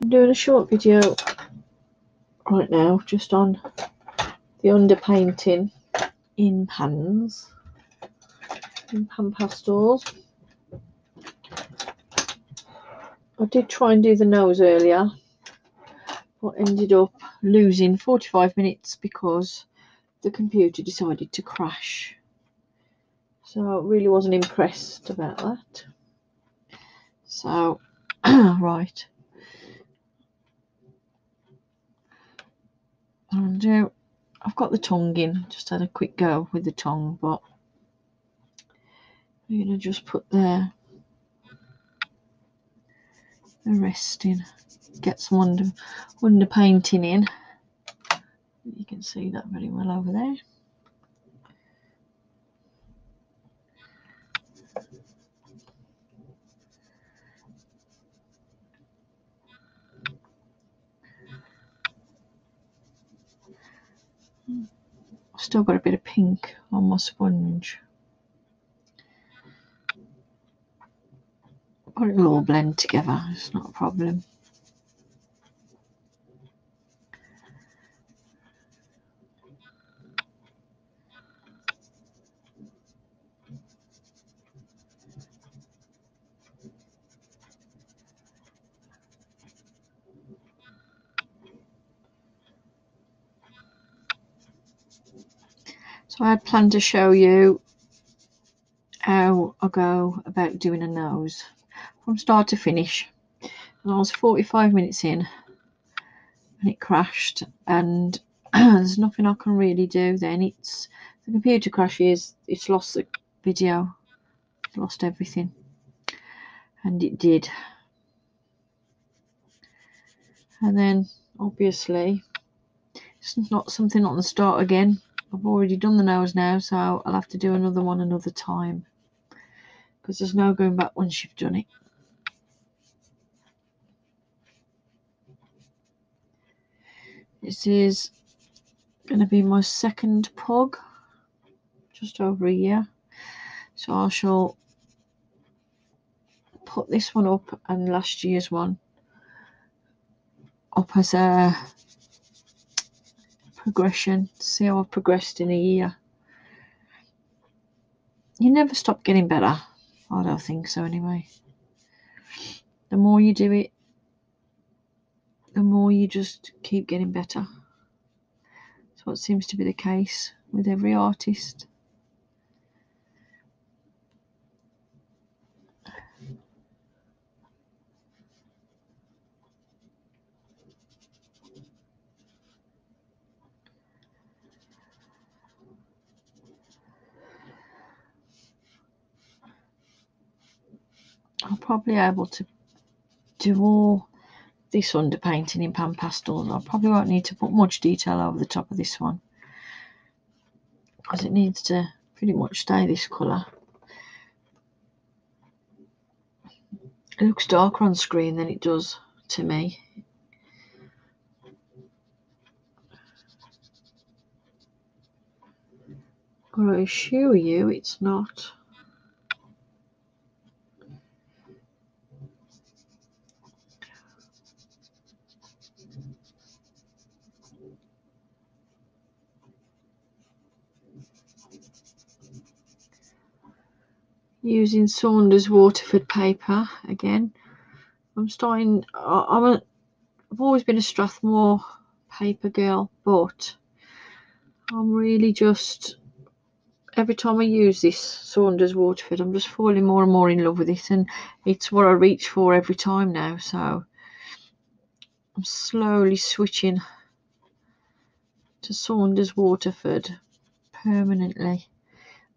I'm doing a short video right now just on the underpainting in pans, in Pan Pastels. I did try and do the nose earlier, but ended up losing 45 minutes because the computer decided to crash. So I really wasn't impressed about that. So, right. And I've got the tongue in, just had a quick go with the tongue, but I'm going to just put the rest in, get some underpainting in. You can see that very well over there. I've still got a bit of pink on my sponge. But it'll all blend together, it's not a problem. So I had planned to show you how I go about doing a nose from start to finish. And I was 45 minutes in and it crashed, and there's nothing I can really do then. It's the computer crashes, it's lost the video, lost everything, and it did. And then obviously it's not something on the start again. I've already done the nose now, so I'll have to do another one another time, because there's no going back once you've done it. This is going to be my second pug, just over a year. So I shall put this one up and last year's one up as a progression, see how I've progressed in a year. You never stop getting better. I don't think so anyway. The more you do it, the more you just keep getting better. That's what seems to be the case with every artist. I'm probably able to do all this underpainting in Pan Pastels. I probably won't need to put much detail over the top of this one, because it needs to pretty much stay this colour. It looks darker on screen than it does to me. But I assure you it's not. Using Saunders Waterford paper again. I'm starting. I've always been a Strathmore paper girl, but I'm really just, every time I use this Saunders Waterford, I'm just falling more and more in love with it, and it's what I reach for every time now. So I'm slowly switching to Saunders Waterford permanently.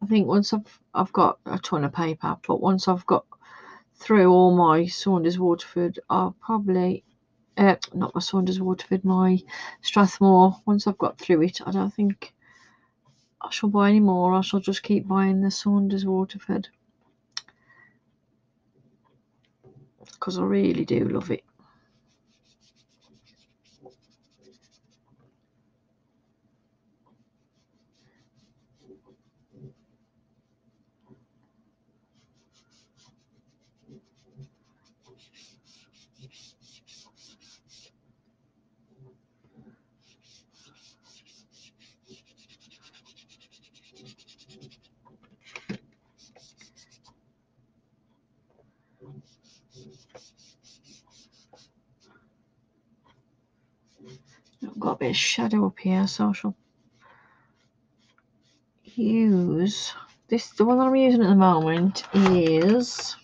I think once I've got a ton of paper, but once I've got through all my Saunders Waterford, I'll probably not my Saunders Waterford, my Strathmore. Once I've got through it, I don't think I shall buy any more. I shall just keep buying the Saunders Waterford, because I really do love it. got a bit of shadow up here, so I shall use this. The one that I'm using at the moment is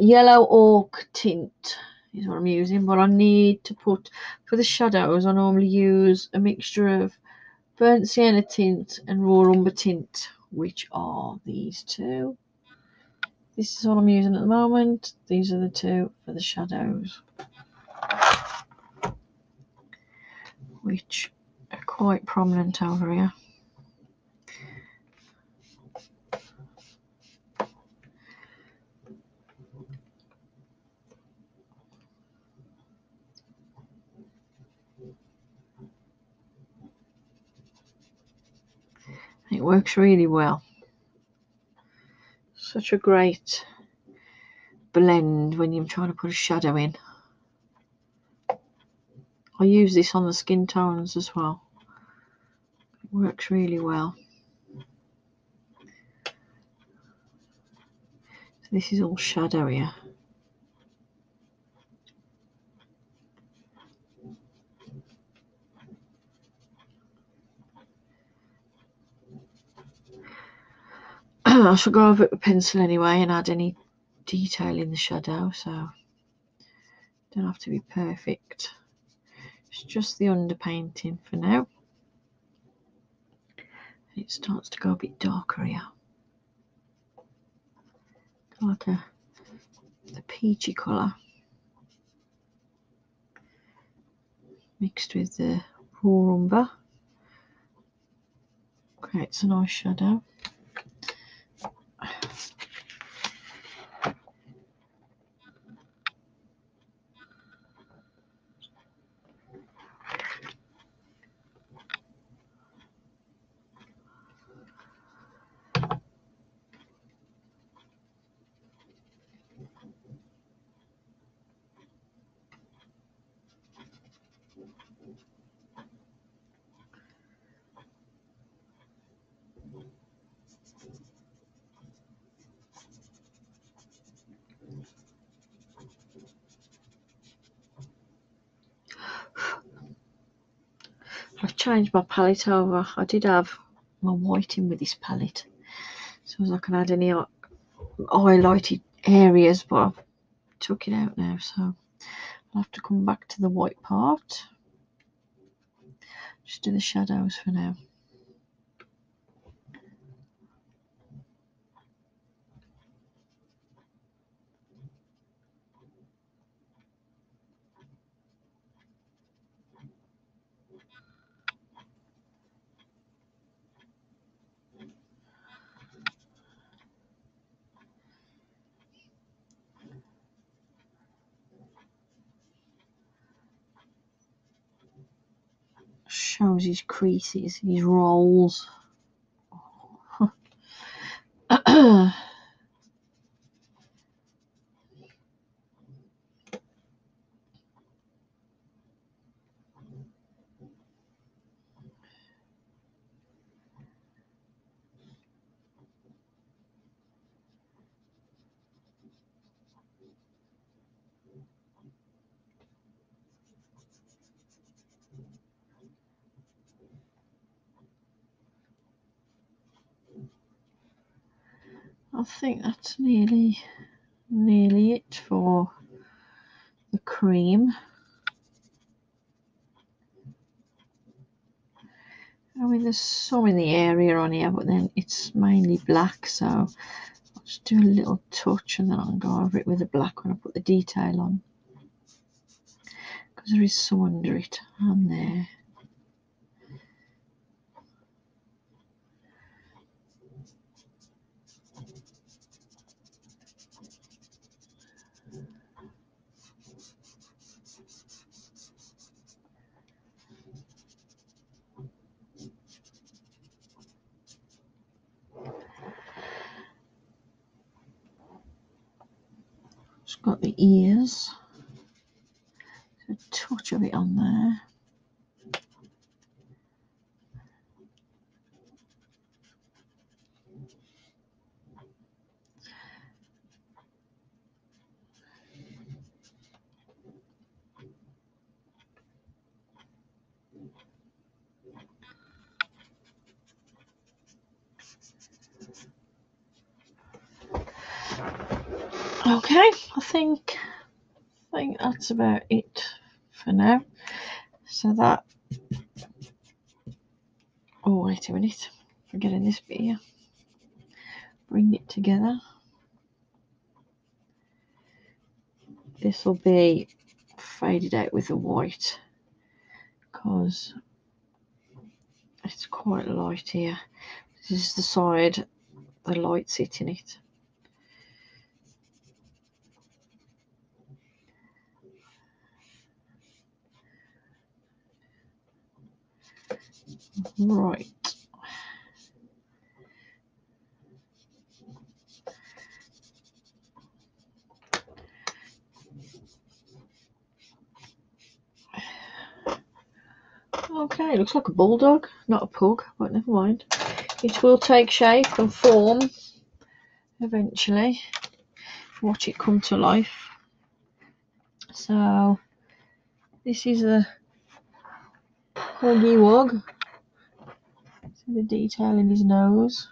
yellow oak tint is what I'm using, but I need to put, for the shadows, I normally use a mixture of burnt sienna tint and raw umber tint, which are these two. This is what I'm using at the moment. These are the two for the shadows, which are quite prominent over here. It works really well. Such a great blend when you're trying to put a shadow in. I use this on the skin tones as well. It works really well. So this is all shadow here. I shall go over it with pencil anyway and add any detail in the shadow, so don't have to be perfect. It's just the underpainting for now. It starts to go a bit darker here, like the peachy colour mixed with the raw umber. Creates a nice shadow. I've changed my palette over. I did have my white in with this palette, so as I can add any highlighted areas, but I've took it out now, so I'll have to come back to the white part. Just do the shadows for now. Shows his creases, his rolls. I think that's nearly it for the cream. I mean, there's some in the area on here, but then it's mainly black, so I'll just do a little touch and then I'll go over it with the black when I put the detail on, because there is some under it and there. Just got the ears, a touch of it on there. Okay, I think that's about it for now. So that, oh wait a minute, forgetting this bit here. Bring it together. This will be faded out with the white because it's quite light here. This is the side the light's hitting it. Right. Okay, looks like a bulldog, not a pug, but never mind. It will take shape and form eventually. Watch it come to life. So this is a puggy wug. See the detail in his nose.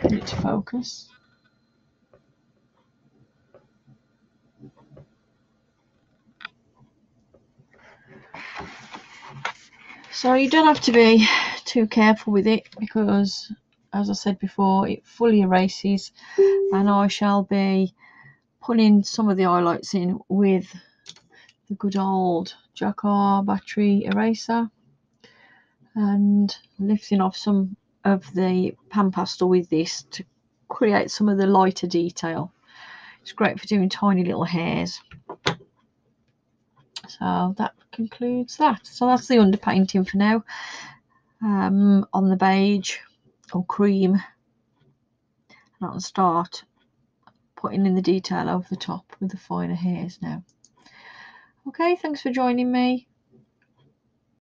Get it to focus. So you don't have to be too careful with it because, as I said before, it fully erases, and I shall be putting some of the highlights in with the good old Jacquard battery eraser and lifting off some of the Pan Pastel with this to create some of the lighter detail. It's great for doing tiny little hairs. So that concludes that. So that's the underpainting for now. On the beige or cream, and I'll start putting in the detail over the top with the finer hairs now. Okay, thanks for joining me.